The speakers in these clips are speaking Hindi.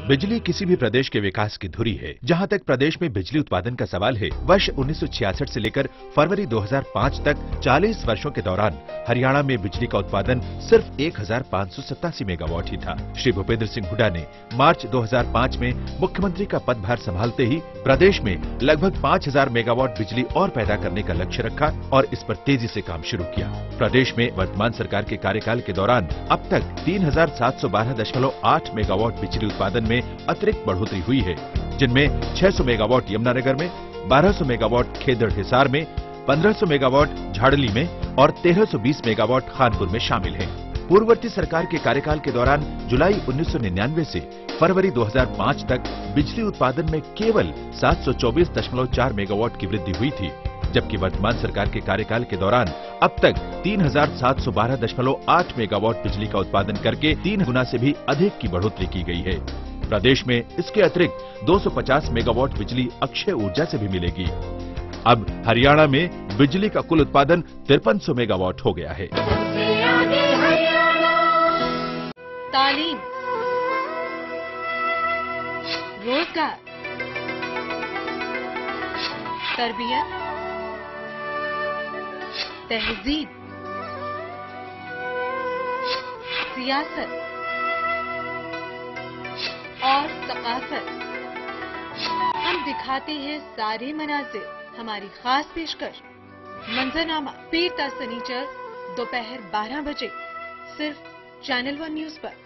बिजली किसी भी प्रदेश के विकास की धुरी है। जहां तक प्रदेश में बिजली उत्पादन का सवाल है, वर्ष 1966 से लेकर फरवरी 2005 तक 40 वर्षों के दौरान हरियाणा में बिजली का उत्पादन सिर्फ 1587 मेगावाट ही था। श्री भूपेंद्र सिंह हुड्डा ने मार्च 2005 में मुख्यमंत्री का पदभार संभालते ही प्रदेश में लगभग 5000 मेगावाट बिजली और पैदा करने का लक्ष्य रखा और इस पर तेजी से काम शुरू किया। प्रदेश में वर्तमान सरकार के कार्यकाल के दौरान अब तक 3712.8 मेगावाट बिजली उत्पादन में अतिरिक्त बढ़ोतरी हुई है, जिनमें 600 मेगावाट यमुनानगर में, 1200 मेगावाट खेदड़ हिसार में, 1500 मेगावाट झाड़ली में और 1320 मेगावाट खानपुर में शामिल है। पूर्ववर्ती सरकार के कार्यकाल के दौरान जुलाई 1999 से फरवरी 2005 तक बिजली उत्पादन में केवल 724.4 मेगावाट की वृद्धि हुई थी, जबकि वर्तमान सरकार के कार्यकाल के दौरान अब तक 3712.8 मेगावाट बिजली का उत्पादन करके 3 गुना से भी अधिक की बढ़ोतरी की गई है। प्रदेश में इसके अतिरिक्त 250 मेगावाट बिजली अक्षय ऊर्जा से भी मिलेगी। अब हरियाणा में बिजली का कुल उत्पादन 5300 मेगावाट हो गया है। तालीम, रोजगार, तरबियत, तहजीब, सियासत और सकाफत, हम दिखाते हैं सारे मनाजिर। हमारी खास पेशकश मंजरनामा पीर ता सनीचर दोपहर 12 बजे सिर्फ चैनल 1 न्यूज पर।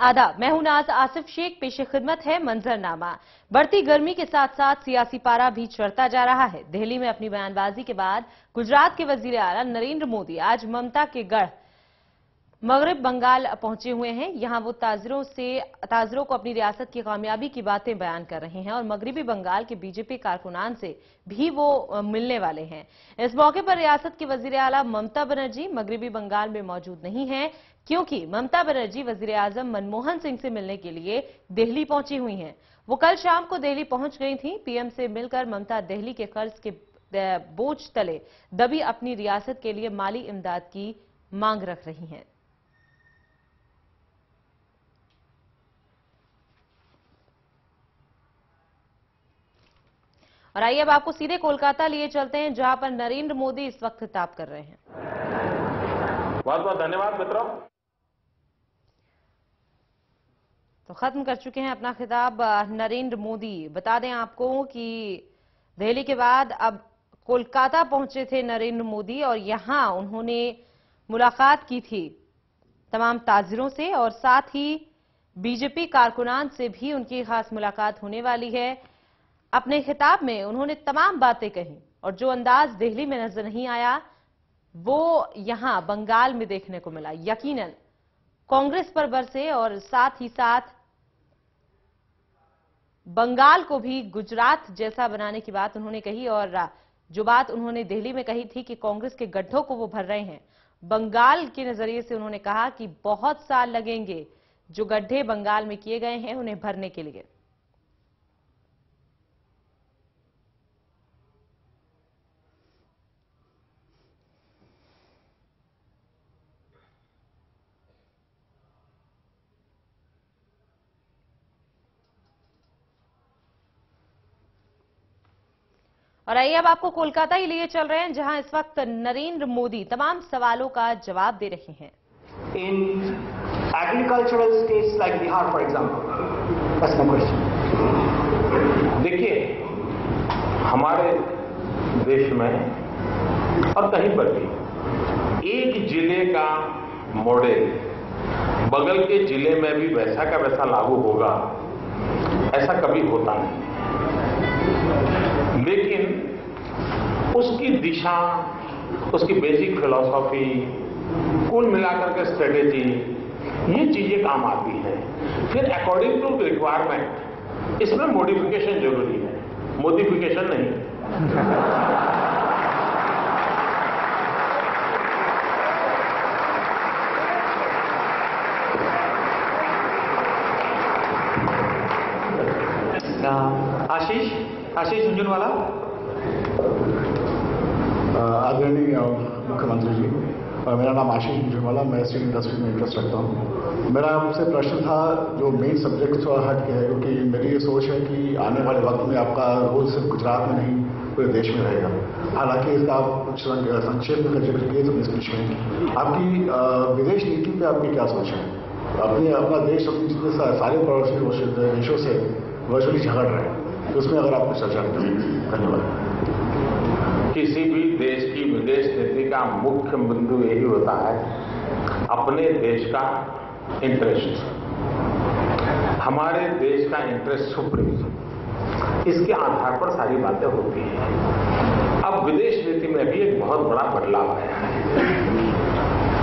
आदाब, मैं हूं नाज आसिफ शेख। पेशे खिदमत है मंजरनामा। बढ़ती गर्मी के साथ साथ सियासी पारा भी चढ़ता जा रहा है। दिल्ली में अपनी बयानबाजी के बाद गुजरात के वजीर आला नरेंद्र मोदी आज ममता के गढ़ मगरब बंगाल पहुंचे हुए हैं। यहां वो ताजरों को अपनी रियासत की कामयाबी की बातें बयान कर रहे हैं और मगरबी बंगाल के बीजेपी कारकुनान से भी वो मिलने वाले हैं। इस मौके पर रियासत की वजीर आला ममता बनर्जी मगरबी बंगाल में मौजूद नहीं हैं, क्योंकि ममता बनर्जी वजीर आजम मनमोहन सिंह से मिलने के लिए दिल्ली पहुंची हुई हैं। वो कल शाम को दिल्ली पहुंच गई थी। पीएम से मिलकर ममता दिल्ली के कर्ज के बोझ तले दबी अपनी रियासत के लिए माली इमदाद की मांग रख रही हैं। और आइए अब आपको सीधे कोलकाता लिए चलते हैं, जहां पर नरेंद्र मोदी इस वक्त खिताब कर रहे हैं। बहुत बहुत धन्यवाद मित्रों। तो खत्म कर चुके हैं अपना खिताब नरेंद्र मोदी। बता दें आपको कि दिल्ली के बाद अब कोलकाता पहुंचे थे नरेंद्र मोदी और यहां उन्होंने मुलाकात की थी तमाम ताजिरों से और साथ ही बीजेपी कारकुनान से भी उनकी खास मुलाकात होने वाली है। अपने खिताब में उन्होंने तमाम बातें कही और जो अंदाज दिल्ली में नजर नहीं आया वो यहां बंगाल में देखने को मिला। यकीनन कांग्रेस पर बरसे और साथ ही साथ बंगाल को भी गुजरात जैसा बनाने की बात उन्होंने कही। और जो बात उन्होंने दिल्ली में कही थी कि कांग्रेस के गड्ढों को वो भर रहे हैं, बंगाल के नजरिए से उन्होंने कहा कि बहुत साल लगेंगे जो गड्ढे बंगाल में किए गए हैं उन्हें भरने के लिए। और आइए अब आपको कोलकाता ही लिए चल रहे हैं, जहां इस वक्त नरेंद्र मोदी तमाम सवालों का जवाब दे रहे हैं। In agricultural states like Bihar, for example, that's my question. देखिए, हमारे देश में और कहीं पर भी एक जिले का मॉडल बगल के जिले में भी वैसा का वैसा लागू होगा, ऐसा कभी होता नहीं। लेकिन उसकी दिशा, उसकी बेसिक फिलॉसफी, कुल मिलाकर के स्ट्रेटेजी, ये चीजें काम आती हैं। फिर अकॉर्डिंग टू रिक्वायरमेंट इसमें मॉडिफिकेशन जरूरी है, मॉडिफिकेशन नहीं। आशीष झुंझुनवाला। आदरणीय मुख्यमंत्री जी, मेरा नाम आशीष झुंझुनवाला, मैं स्टील इंडस्ट्री में इंटरेस्ट रखता हूँ। मेरा आपसे प्रश्न था जो मेन सब्जेक्ट थोड़ा हट गया है, क्योंकि मेरी ये सोच है कि आने वाले वक्त में आपका रोल सिर्फ गुजरात में नहीं पूरे देश में रहेगा। हालांकि इसका आप कुछ संक्षेप में जिक्र किए तो मैं इसमें छूएंगे। आपकी विदेश नीति पे आपकी क्या सोच है? अपना देश अपनी जितने सारे पड़ोसी देशों से वर्चुअली झगड़ रहे हैं, तो उसमें अगर आप कुछ चर्चा करें। धन्यवाद। किसी भी देश की विदेश नीति का मुख्य बिंदु यही होता है अपने देश का इंटरेस्ट, हमारे देश का इंटरेस्ट सुप्रीम, इसके आधार पर सारी बातें होती हैं। अब विदेश नीति में भी एक बहुत बड़ा बदलाव आया है।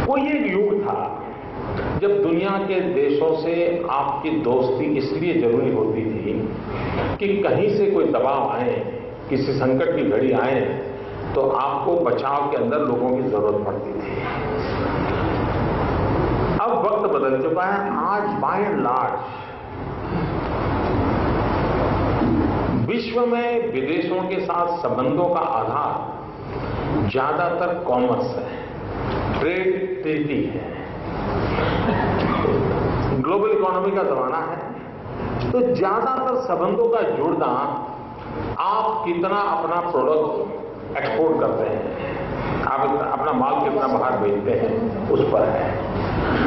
कोई एक युग था जब दुनिया के देशों से आपकी दोस्ती इसलिए जरूरी होती थी कि कहीं से कोई दबाव आए, किसी संकट की घड़ी आए, तो आपको बचाव के अंदर लोगों की जरूरत पड़ती थी। अब वक्त बदल चुका है। आज बाय एंड लार्ज विश्व में विदेशों के साथ संबंधों का आधार ज्यादातर कॉमर्स है, ट्रेड ट्रीटी है। ग्लोबल इकोनॉमी का जमाना है, तो ज्यादातर संबंधों का जुड़ना आप कितना अपना प्रोडक्ट एक्सपोर्ट करते हैं, आप अपना माल कितना बाहर भेजते हैं, उस पर है।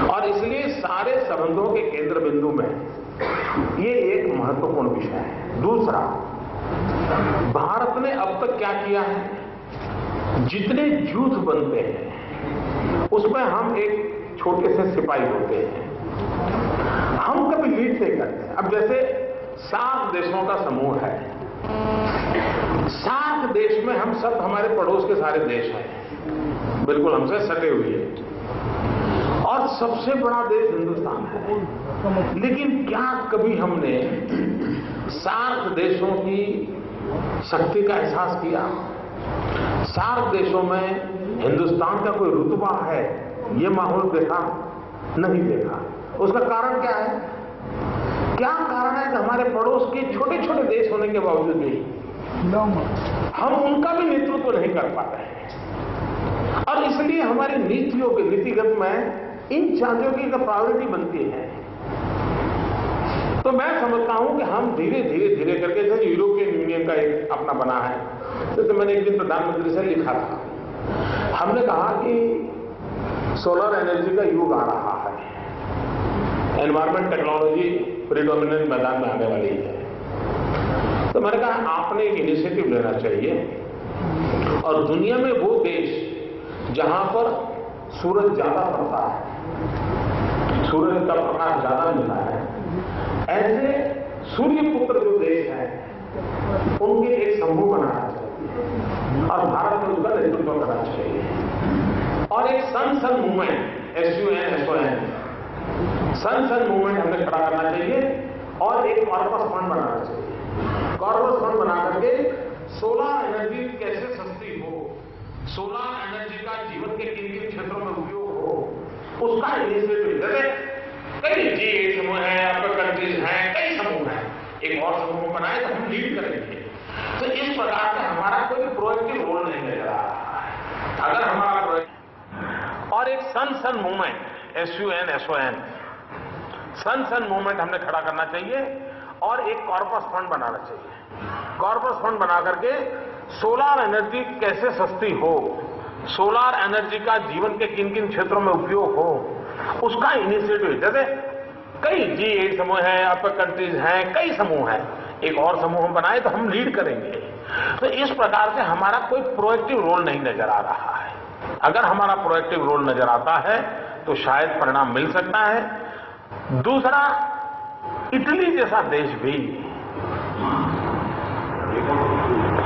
और इसलिए सारे संबंधों के केंद्र बिंदु में ये एक महत्वपूर्ण विषय है। दूसरा, भारत ने अब तक क्या किया है, जितने युद्ध बनते हैं उसमें हम एक छोटे से सिपाही होते हैं, हम कभी लीड नहीं करते। अब जैसे 7 देशों का समूह है, 7 देश में हम सब, हमारे पड़ोस के सारे देश हैं, बिल्कुल हमसे सटे हुए हैं, और सबसे बड़ा देश हिंदुस्तान है। लेकिन क्या कभी हमने 7 देशों की शक्ति का एहसास किया? 7 देशों में हिंदुस्तान का कोई रुतबा है, ये माहौल देखा? नहीं देखा। उसका कारण क्या है? क्या कारण है कि हमारे पड़ोस के छोटे छोटे देश होने के बावजूद भी हम उनका भी नेतृत्व नहीं कर पाते हैं। और इसलिए हमारी नीतियों के नीतिगत में इन चीजों की प्रायोरिटी बनती है। तो मैं समझता हूं कि हम धीरे धीरे करके, जैसे यूरोपियन यूनियन का एक अपना बना है, जैसे मैंने एक दिन प्रधानमंत्री से लिखा था, हमने कहा कि सोलर एनर्जी का युग आ रहा है, एनवायरमेंट टेक्नोलॉजी प्रीडोमिनेंट मैदान में आने वाली है। तो मैंने कहा आपने एक इनिशिएटिव लेना चाहिए और दुनिया में वो देश जहां पर सूरज ज्यादा पड़ता है, सूरज का प्रकाश ज्यादा मिलता है, ऐसे सूर्यपुत्र जो देश है उनके एक समूह बनाना चाहिए और भारत में उसका नेतृत्व करना चाहिए। और एक सन मूवमेंट, SUN सन मूवमेंट हमें खड़ा करना चाहिए और एक कॉर्पस फंड बनाना चाहिए। कॉर्पस फंड बना करके सोलर एनर्जी कैसे सस्ती हो, सोलर एनर्जी का जीवन के किन किन क्षेत्रों में उपयोग हो, उसका इनिशिएटिव। जैसे कई G8 समूह है, आपका कंट्रीज हैं, कई समूह हैं, एक और समूह बनाए तो हम लीड करेंगे। तो इस प्रकार से हमारा कोई प्रोएक्टिव रोल नहीं ले रहा है। अगर हमारा और एक सन मूवमेंट, SUN सन मूवमेंट हमने खड़ा करना चाहिए और एक कॉर्पस फंड बनाना चाहिए। कॉर्पस फंड बना करके सोलार एनर्जी कैसे सस्ती हो, सोलार एनर्जी का जीवन के किन किन क्षेत्रों में उपयोग हो, उसका इनिशिएटिव, जैसे कई G8 समूह हैं, अपर कंट्रीज हैं, कई समूह हैं, एक और समूह हम बनाए तो हम लीड करेंगे। तो इस प्रकार से हमारा कोई प्रोएक्टिव रोल नहीं नजर आ रहा है। अगर हमारा प्रोएक्टिव रोल नजर आता है तो शायद परिणाम मिल सकता है। दूसरा, इटली जैसा देश भी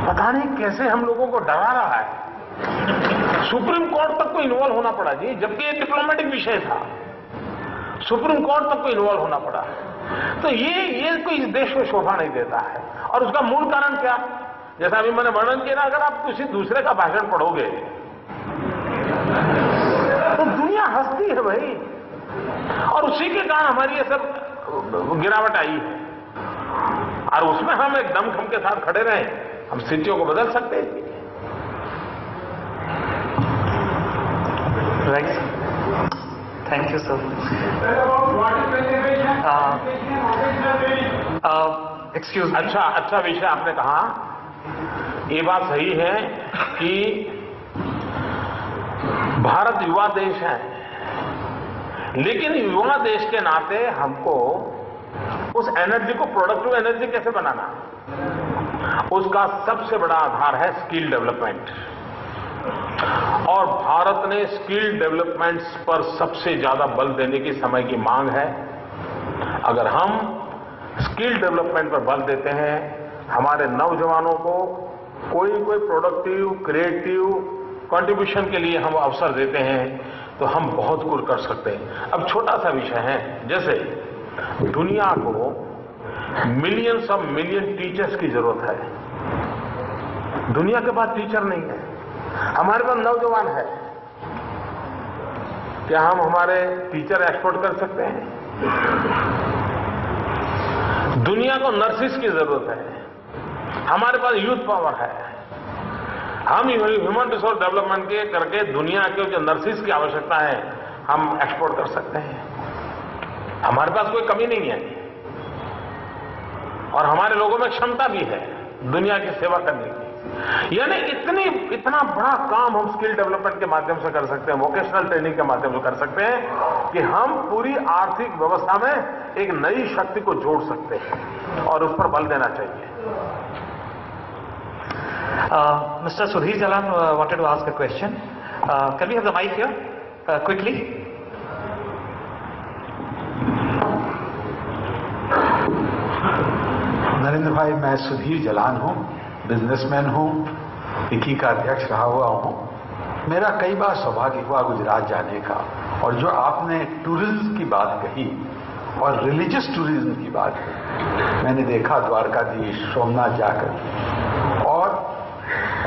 पता नहीं कैसे हम लोगों को डरा रहा है। सुप्रीम कोर्ट तक को इन्वॉल्व होना पड़ा जी, जबकि ये डिप्लोमेटिक विषय था, सुप्रीम कोर्ट तक को इन्वॉल्व होना पड़ा। तो ये कोई इस देश को शोभा नहीं देता है। और उसका मूल कारण क्या, जैसा अभी मैंने वर्णन किया ना, अगर आप किसी दूसरे का भाषण पढ़ोगे तो दुनिया हंसती है भाई, और उसी के कारण हमारी ये सब गिरावट आई है। और उसमें हम एक दमखम के साथ खड़े रहे, हम स्थितियों को बदल सकते हैं। Right. Thank you, sir. Excuse me. अच्छा विषय आपने कहा। ये बात सही है कि भारत युवा देश है, लेकिन युवा देश के नाते हमको उस एनर्जी को प्रोडक्टिव एनर्जी कैसे बनाना, उसका सबसे बड़ा आधार है स्किल डेवलपमेंट। और भारत ने स्किल डेवलपमेंट्स पर सबसे ज्यादा बल देने की समय की मांग है। अगर हम स्किल डेवलपमेंट पर बल देते हैं, हमारे नौजवानों को कोई प्रोडक्टिव क्रिएटिव कंट्रीब्यूशन के लिए हम अवसर देते हैं, तो हम बहुत कुछ कर सकते हैं। अब छोटा सा विषय है, जैसे दुनिया को मिलियंस ऑफ मिलियन टीचर्स की जरूरत है। दुनिया के पास टीचर नहीं है, हमारे पास नौजवान है। क्या हम हमारे टीचर एक्सपोर्ट कर सकते हैं? दुनिया को नर्सिस की जरूरत है, हमारे पास यूथ पावर है। हम ह्यूमन रिसोर्स डेवलपमेंट के करके दुनिया के जो नर्सिस की आवश्यकता है हम एक्सपोर्ट कर सकते हैं। हमारे पास कोई कमी नहीं है, और हमारे लोगों में क्षमता भी है दुनिया की सेवा करने की। यानी इतना बड़ा काम हम स्किल डेवलपमेंट के माध्यम से कर सकते हैं, वोकेशनल ट्रेनिंग के माध्यम से कर सकते हैं, कि हम पूरी आर्थिक व्यवस्था में एक नई शक्ति को जोड़ सकते हैं, और उस पर बल देना चाहिए। Mr. Sudhir Jalan wanted to ask a question. Can we have the mic here quickly? Narendra भाई, मैं सुधीर जलान हूं, बिजनेसमैन हूं, फिक्की का अध्यक्ष रहा हुआ हूं। मेरा कई बार सौभाग्य हुआ गुजरात जाने का, और जो आपने टूरिज्म की बात कही और रिलीजियस टूरिज्म की बात कही, मैंने देखा द्वारकाधीश, सोमनाथ जाकर। और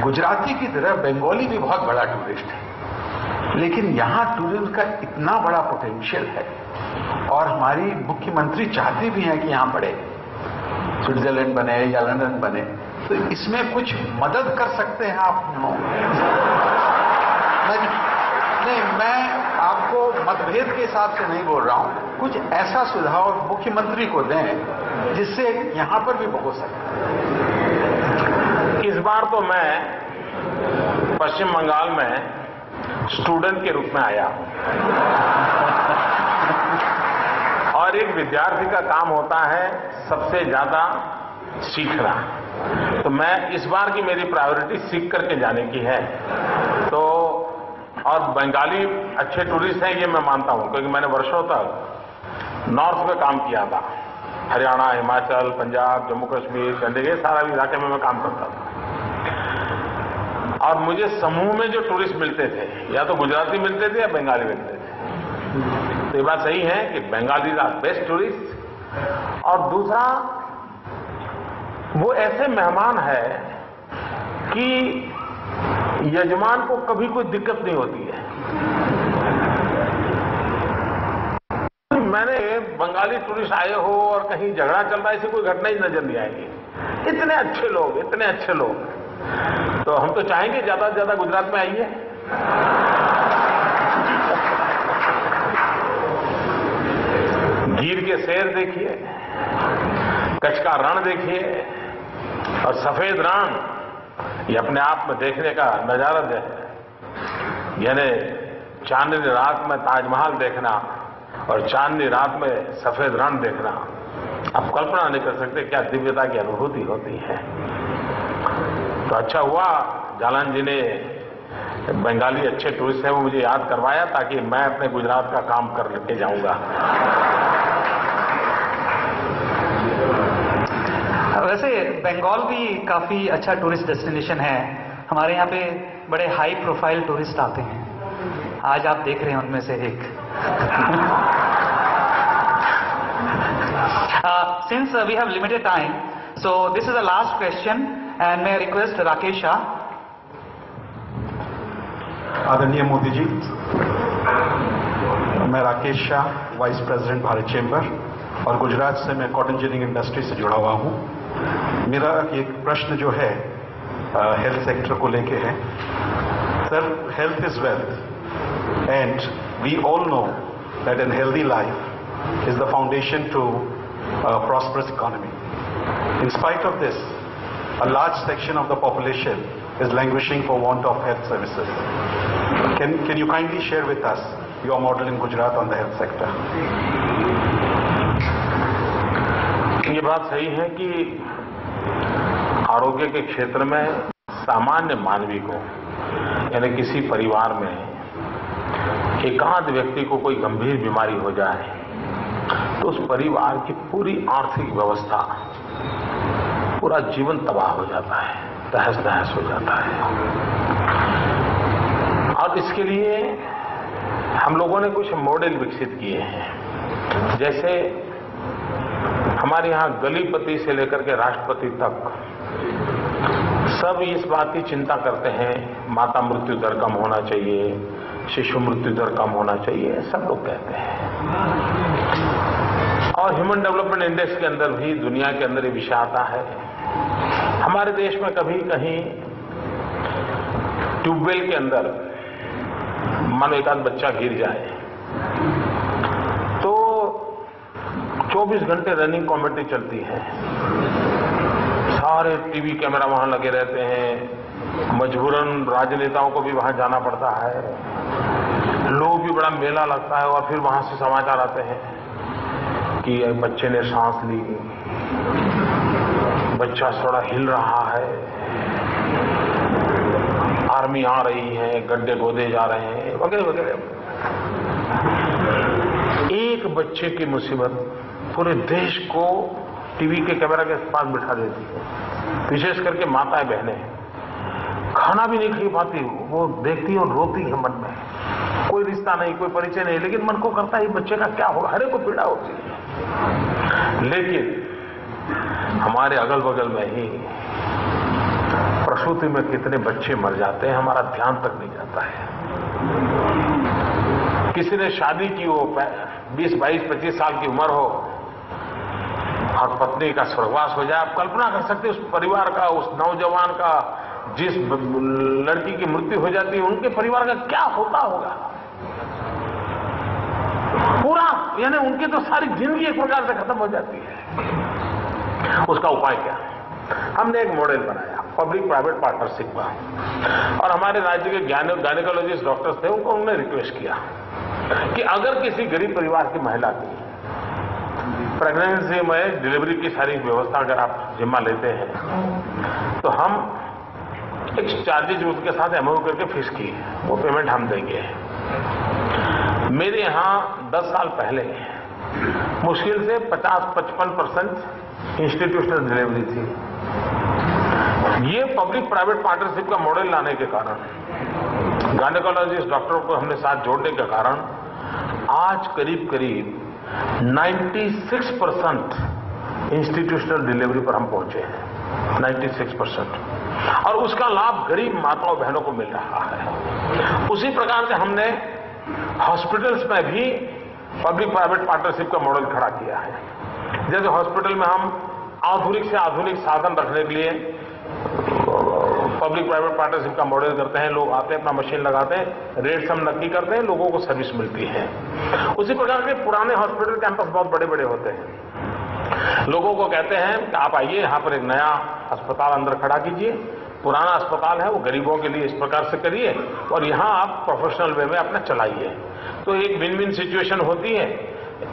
गुजराती की तरह बंगाली भी बहुत बड़ा टूरिस्ट है, लेकिन यहां टूरिज्म का इतना बड़ा पोटेंशियल है, और हमारी मुख्यमंत्री चाहते भी हैं कि यहां बढ़े, स्विट्जरलैंड बने या लंदन बने। तो इसमें कुछ मदद कर सकते हैं आप? नहीं, मैं आपको मतभेद के हिसाब से नहीं बोल रहा हूं, कुछ ऐसा सुझाव मुख्यमंत्री को दें जिससे यहां पर भी हो सके। इस बार तो मैं पश्चिम बंगाल में स्टूडेंट के रूप में आया हूं, और एक विद्यार्थी का काम होता है सबसे ज्यादा सीखना। तो मैं इस बार की मेरी प्रायोरिटी सीख करके जाने की है। तो और बंगाली अच्छे टूरिस्ट हैं ये मैं मानता हूं, क्योंकि मैंने वर्षों तक नॉर्थ में काम किया था, हरियाणा, हिमाचल, पंजाब, जम्मू कश्मीर, चंडीगढ़, सारा इलाके में मैं काम करता था। और मुझे समूह में जो टूरिस्ट मिलते थे, या तो गुजराती मिलते थे या बंगाली मिलते थे। तो ये बात सही है कि बंगाली आर बेस्ट टूरिस्ट। और दूसरा, वो ऐसे मेहमान है कि यजमान को कभी कोई दिक्कत नहीं होती है। मैंने बंगाली टूरिस्ट आए हो और कहीं झगड़ा चल रहा है, ऐसी कोई घटना ही नजर नहीं आएगी। इतने अच्छे लोग, इतने अच्छे लोग। तो हम तो चाहेंगे ज्यादा से ज्यादा गुजरात में आइए। गिर के शेर देखिए, कच्छ का रण देखिए, और सफेद रण ये अपने आप में देखने का नजारा है। यानी चांदनी रात में ताजमहल देखना और चांदनी रात में सफेद रण देखना, आप कल्पना नहीं कर सकते क्या दिव्यता की अनुभूति होती है। तो अच्छा हुआ जालान जी ने बंगाली अच्छे टूरिस्ट हैं वो मुझे याद करवाया, ताकि मैं अपने गुजरात का काम कर के जाऊंगा। वैसे बंगाल भी काफी अच्छा टूरिस्ट डेस्टिनेशन है। हमारे यहाँ पे बड़े हाई प्रोफाइल टूरिस्ट आते हैं। आज आप देख रहे हैं उनमें से एक। Since we have limited time, so this is the last question, and may I request Rakesh Shah. आदरणीय मोदी जी, मैं Rakesh Shah, vice president Bharat chamber और गुजरात से मैं कॉटन जिनिंग इंडस्ट्री से जुड़ा हुआ हूं। मेरा एक प्रश्न जो है हेल्थ सेक्टर को लेके है। Sir, health is wealth and we all know that an healthy life is the foundation to prosperous economy. In spite of this, a large section of the population is languishing for want of health services. Can you kindly share with us your model in Gujarat on the health sector? ये बात सही है कि आरोग्य के क्षेत्र में सामान्य मानवी को, यानी किसी परिवार में एकांत व्यक्ति को कोई गंभीर बीमारी हो जाए तो उस परिवार की पूरी आर्थिक व्यवस्था, पूरा जीवन तबाह हो जाता है, तहस नहस हो जाता है। और इसके लिए हम लोगों ने कुछ मॉडल विकसित किए हैं। जैसे हमारे यहाँ गलीपति से लेकर के राष्ट्रपति तक सब इस बात की चिंता करते हैं, माता मृत्यु दर कम होना चाहिए, शिशु मृत्यु दर कम होना चाहिए, सब लोग कहते हैं। और ह्यूमन डेवलपमेंट इंडेक्स के अंदर भी, दुनिया के अंदर ये विषय आता है। हमारे देश में कभी कहीं ट्यूबवेल के अंदर मानो एक आध बच्चा गिर जाए तो 24 घंटे रनिंग कमेटी चलती है, सारे टीवी कैमरा वहां लगे रहते हैं, मजबूरन राजनेताओं को भी वहां जाना पड़ता है, लोग भी बड़ा मेला लगता है और फिर वहां से समाचार आते हैं कि बच्चे ने सांस ली, बच्चा थोड़ा हिल रहा है, आर्मी आ रही है, गड्ढे खोदे जा रहे हैं, वगैरह वगैरह। एक बच्चे की मुसीबत पूरे देश को टीवी के कैमरा के पास बिठा देती है। विशेष करके माताएं बहनें खाना भी नहीं खा पाती, वो देखती और रोती है मन में। कोई रिश्ता नहीं, कोई परिचय नहीं, लेकिन मन को करता है बच्चे का क्या होगा, हर एक को पीड़ा होती है। लेकिन हमारे अगल बगल में ही प्रसूति में कितने बच्चे मर जाते हैं, हमारा ध्यान तक नहीं जाता है। किसी ने शादी की हो, 20, 22, 25 साल की उम्र हो और पत्नी का स्वर्गवास हो जाए, आप कल्पना कर सकते हैं उस परिवार का, उस नौजवान का, जिस लड़की की मृत्यु हो जाती है उनके परिवार का क्या होता होगा पूरा, यानी उनकी तो सारी जिंदगी एक प्रकार से खत्म हो जाती है। उसका उपाय क्या? हमने एक मॉडल बनाया पब्लिक प्राइवेट पार्टनरशिप का, और हमारे राज्य के गायनेकोलॉजिस्ट डॉक्टर्स थे, उनको उन्होंने रिक्वेस्ट किया कि अगर किसी गरीब परिवार की महिला की प्रेगनेंसी में डिलीवरी की सारी व्यवस्था अगर आप जिम्मा लेते हैं तो हम एक चार्जेज उसके साथ एमओयू करके फिक्स की, वो पेमेंट हम देंगे। मेरे यहाँ 10 साल पहले मुश्किल से 50-55% इंस्टीट्यूशनल डिलीवरी थी। ये पब्लिक प्राइवेट पार्टनरशिप का मॉडल लाने के कारण, गायनेकोलॉजिस्ट डॉक्टरों को हमने साथ जोड़ने के कारण आज करीब करीब 96% इंस्टीट्यूशनल डिलीवरी पर हम पहुंचे हैं, 96%, और उसका लाभ गरीब माताओं बहनों को मिल रहा है। उसी प्रकार से हमने हॉस्पिटल्स में भी पब्लिक प्राइवेट पार्टनरशिप का मॉडल खड़ा किया है। जैसे हॉस्पिटल में हम आधुनिक से आधुनिक साधन रखने के लिए पब्लिक प्राइवेट पार्टनरशिप का मॉडल करते हैं, लोग आते हैं, अपना मशीन लगाते हैं, रेट्स हम नक्की करते हैं, लोगों को सर्विस मिलती है। उसी प्रकार के पुराने हॉस्पिटल कैंपस बहुत बड़े बड़े होते हैं, लोगों को कहते हैं कि आप आइए, यहाँ पर एक नया अस्पताल अंदर खड़ा कीजिए, पुराना अस्पताल है वो गरीबों के लिए इस प्रकार से करिए और यहाँ आप प्रोफेशनल वे में अपना चलाइए। तो एक विन विन सिचुएशन होती है,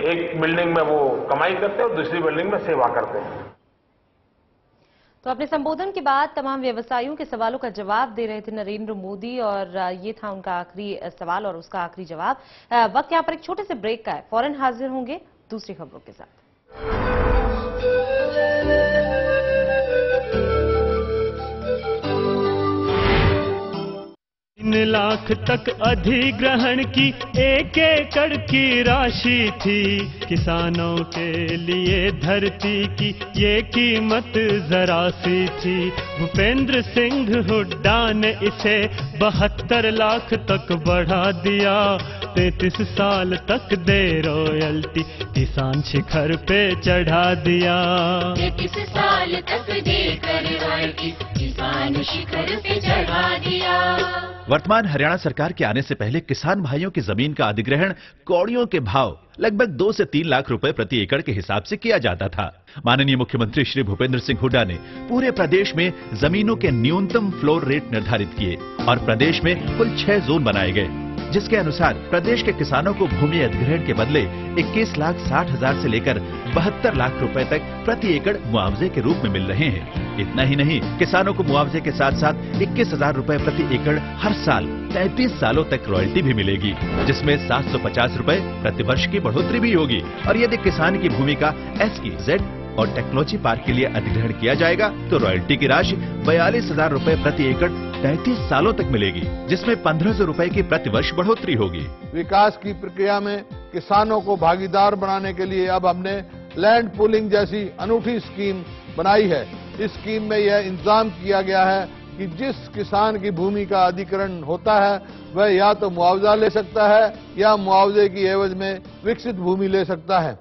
एक बिल्डिंग में वो कमाई करते हैं और दूसरी बिल्डिंग में सेवा करते हैं। तो अपने संबोधन के बाद तमाम व्यवसायियों के सवालों का जवाब दे रहे थे नरेंद्र मोदी और ये था उनका आखिरी सवाल और उसका आखिरी जवाब। वक्त यहाँ पर एक छोटे से ब्रेक का है, फौरन हाजिर होंगे दूसरी खबरों के साथ। 3 लाख तक अधिग्रहण की 1 एकड़ की राशि थी। किसानों के लिए धरती की ये कीमत जरा सी थी। भूपेंद्र सिंह हुड्डा ने इसे 72 लाख तक बढ़ा दिया। 33 साल तक दे रॉयल्टी, किसान शिखर पे चढ़ा दिया। 33 साल तक देकर रॉयल्टी, किसान शिखर पे चढ़ा दिया। वर्तमान हरियाणा सरकार के आने से पहले किसान भाइयों की जमीन का अधिग्रहण कौड़ियों के भाव लगभग 2 से 3 लाख रुपए प्रति एकड़ के हिसाब से किया जाता था। माननीय मुख्यमंत्री श्री भूपेंद्र सिंह हुड्डा ने पूरे प्रदेश में जमीनों के न्यूनतम फ्लोर रेट निर्धारित किए और प्रदेश में कुल 6 जोन बनाए गए, जिसके अनुसार प्रदेश के किसानों को भूमि अधिग्रहण के बदले 21,60,000 से लेकर 72 लाख रुपए तक प्रति एकड़ मुआवजे के रूप में मिल रहे हैं। इतना ही नहीं, किसानों को मुआवजे के साथ साथ 21,000 रुपए प्रति एकड़ हर साल 33 सालों तक रॉयल्टी भी मिलेगी, जिसमें 750 रुपए प्रति वर्ष की बढ़ोतरी भी होगी। और यदि किसान की भूमि का SEZ और टेक्नोलॉजी पार्क के लिए अधिग्रहण किया जाएगा तो रॉयल्टी की राशि 42,000 रुपए प्रति एकड़ 33 सालों तक मिलेगी, जिसमें 1,500 रुपए की प्रति वर्ष बढ़ोतरी होगी। विकास की प्रक्रिया में किसानों को भागीदार बनाने के लिए अब हमने लैंड पूलिंग जैसी अनूठी स्कीम बनाई है। इस स्कीम में यह इंतजाम किया गया है कि जिस किसान की भूमि का अधिग्रहण होता है वह या तो मुआवजा ले सकता है या मुआवजे की एवज में विकसित भूमि ले सकता है।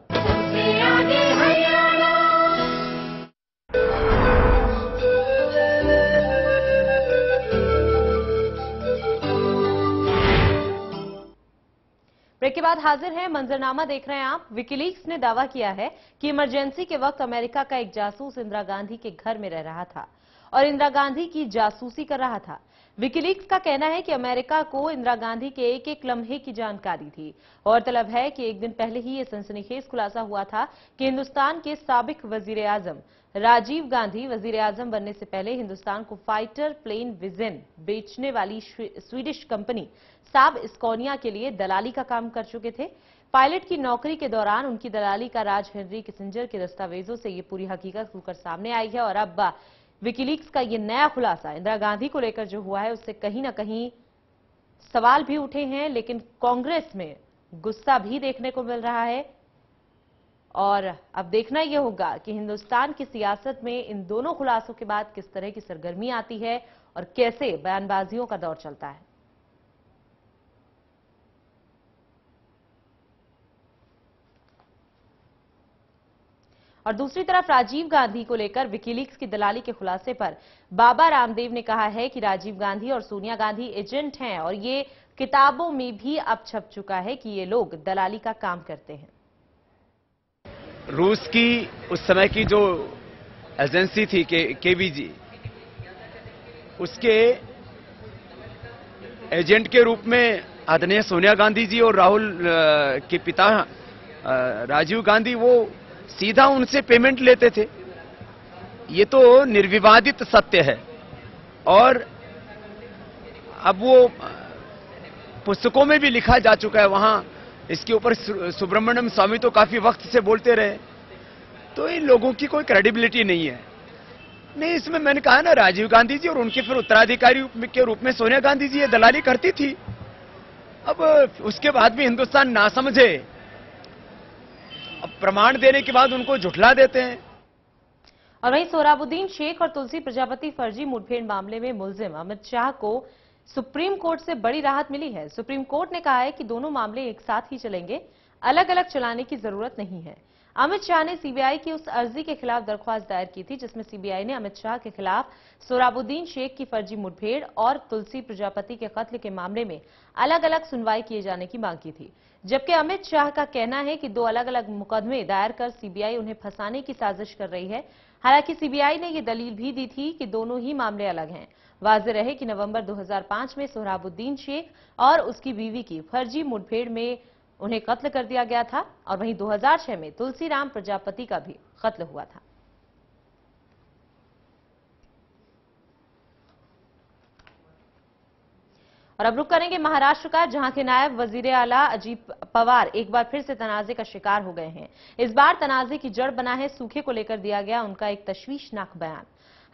ब्रेक के बाद हाजिर हैं, मंजरनामा देख रहे हैं आप। विकीलीक्स ने दावा किया है कि इमरजेंसी के वक्त अमेरिका का एक जासूस इंदिरा गांधी के घर में रह रहा था और इंदिरा गांधी की जासूसी कर रहा था। विकीलीक्स का कहना है कि अमेरिका को इंदिरा गांधी के एक एक लम्हे की जानकारी थी। गौरतलब है कि एक दिन पहले ही यह सनसनीखेज खुलासा हुआ था कि हिंदुस्तान के साबिक वजीर आजम राजीव गांधी वजीर आजम बनने से पहले हिंदुस्तान को फाइटर प्लेन विजन बेचने वाली स्वीडिश कंपनी साब स्कोनिया के लिए दलाली का काम कर चुके थे। पायलट की नौकरी के दौरान उनकी दलाली का राज हेनरी किसिंजर के दस्तावेजों से ये पूरी हकीकत खुलकर सामने आई है। और अब विकीलीक्स का ये नया खुलासा इंदिरा गांधी को लेकर जो हुआ है उससे कहीं ना कहीं सवाल भी उठे हैं, लेकिन कांग्रेस में गुस्सा भी देखने को मिल रहा है। और अब देखना यह होगा कि हिंदुस्तान की सियासत में इन दोनों खुलासों के बाद किस तरह की सरगर्मी आती है और कैसे बयानबाजियों का दौर चलता है। और दूसरी तरफ राजीव गांधी को लेकर विकीलीक्स की दलाली के खुलासे पर बाबा रामदेव ने कहा है कि राजीव गांधी और सोनिया गांधी एजेंट हैं और ये किताबों में भी अब छप चुका है कि ये लोग दलाली का काम करते हैं। रूस की उस समय की जो एजेंसी थी केवीजी, उसके एजेंट के रूप में आदरणीय सोनिया गांधी जी और राहुल के पिता राजीव गांधी वो सीधा उनसे पेमेंट लेते थे। ये तो निर्विवादित सत्य है। और अब वो पुस्तकों में भी लिखा जा चुका है, वहां इसके ऊपर सुब्रमण्यम स्वामी तो काफी वक्त से बोलते रहे। तो इन लोगों की कोई क्रेडिबिलिटी नहीं है। नहीं, इसमें मैंने कहा ना, राजीव गांधी जी और उनके फिर उत्तराधिकारी के रूप में सोनिया गांधी जी ये दलाली करती थी। अब उसके बाद भी हिंदुस्तान ना समझे, अब प्रमाण देने के बाद उनको झुठला देते हैं। और वहीं सोहराबुद्दीन शेख और तुलसी प्रजापति फर्जी मुठभेड़ मामले में मुलजिम अमित शाह को सुप्रीम कोर्ट से बड़ी राहत मिली है। सुप्रीम कोर्ट ने कहा है कि दोनों मामले एक साथ ही चलेंगे, अलग अलग चलाने की जरूरत नहीं है। अमित शाह ने सीबीआई की उस अर्जी के खिलाफ दरख्वास्त दायर की थी जिसमें सीबीआई ने अमित शाह के खिलाफ सोहराबुद्दीन शेख की फर्जी मुठभेड़ और तुलसी प्रजापति के कत्ल के मामले में अलग अलग सुनवाई किए जाने की मांग की थी। जबकि अमित शाह का कहना है कि 2 अलग अलग मुकदमे दायर कर सीबीआई उन्हें फंसाने की साजिश कर रही है। हालांकि सीबीआई ने यह दलील भी दी थी कि दोनों ही मामले अलग हैं। वाज़ेह रहे कि नवंबर 2005 में सोहराबुद्दीन शेख और उसकी बीवी की फर्जी मुठभेड़ में उन्हें कत्ल कर दिया गया था और वहीं 2006 में तुलसीराम प्रजापति का भी कत्ल हुआ था। और अब रुक करेंगे महाराष्ट्र का, जहां के नायब वजीर आला अजीत पवार एक बार फिर से तनाजे का शिकार हो गए हैं। इस बार तनाजे की जड़ बना है सूखे को लेकर दिया गया उनका एक तशवीशनाक बयान।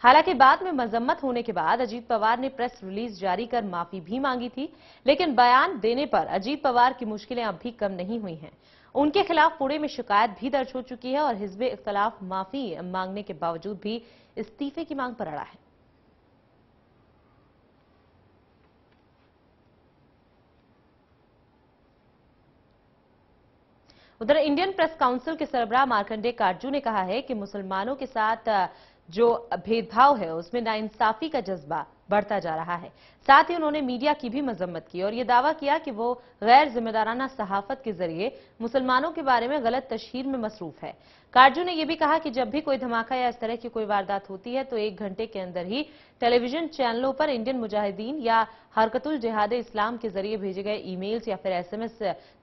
हालांकि बाद में मजम्मत होने के बाद अजीत पवार ने प्रेस रिलीज जारी कर माफी भी मांगी थी, लेकिन बयान देने पर अजीत पवार की मुश्किलें अब भी कम नहीं हुई हैं। उनके खिलाफ पुणे में शिकायत भी दर्ज हो चुकी है और हिज़्ब इख्तिलाफ माफी मांगने के बावजूद भी इस्तीफे की मांग पर अड़ा है। उधर इंडियन प्रेस काउंसिल के सरबराह मार्कंडेय काटजू ने कहा है कि मुसलमानों के साथ जो भेदभाव है उसमें नाइंसाफी का जज्बा बढ़ता जा रहा है। साथ ही उन्होंने मीडिया की भी मजम्मत की और ये दावा किया कि वो गैर जिम्मेदाराना सहाफत के जरिए मुसलमानों के बारे में गलत तशहीर में मसरूफ है। काटजू ने यह भी कहा कि जब भी कोई धमाका या इस तरह की कोई वारदात होती है तो 1 घंटे के अंदर ही टेलीविजन चैनलों पर इंडियन मुजाहिदीन या हरकतुल जिहाद इस्लाम के जरिए भेजे गए ईमेल्स या फिर एसएमएस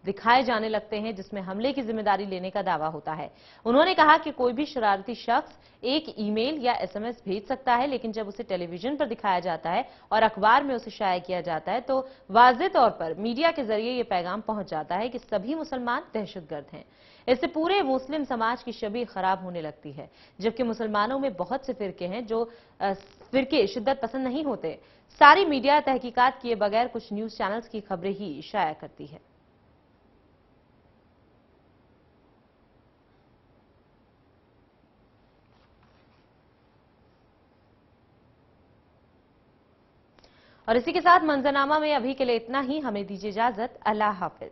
दिखाए जाने लगते हैं जिसमें हमले की जिम्मेदारी लेने का दावा होता है। उन्होंने कहा कि कोई भी शरारती शख्स एक ईमेल या एसएमएस भेज सकता है, लेकिन जब उसे टेलीविजन पर दिखाया जाता है और अखबार में उसे शाया किया जाता है तो वाज़ेह तौर पर मीडिया के जरिए ये पैगाम पहुंच जाता है कि सभी मुसलमान दहशतगर्द हैं। इससे पूरे मुस्लिम समाज की छवि खराब होने लगती है, जबकि मुसलमानों में बहुत से फिरके हैं जो फिरके शिद्दत पसंद नहीं होते। सारी मीडिया तहकीकात किए बगैर कुछ न्यूज चैनल्स की खबरें ही शाया करती है। और इसी के साथ मंजरनामा में अभी के लिए इतना ही। हमें दीजिए इजाजत। अल्लाह हाफिज।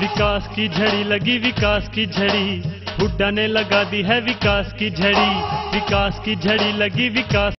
विकास की झड़ी लगी विकास की झड़ी, हुड्डा ने लगा दी है विकास की झड़ी। विकास की झड़ी लगी विकास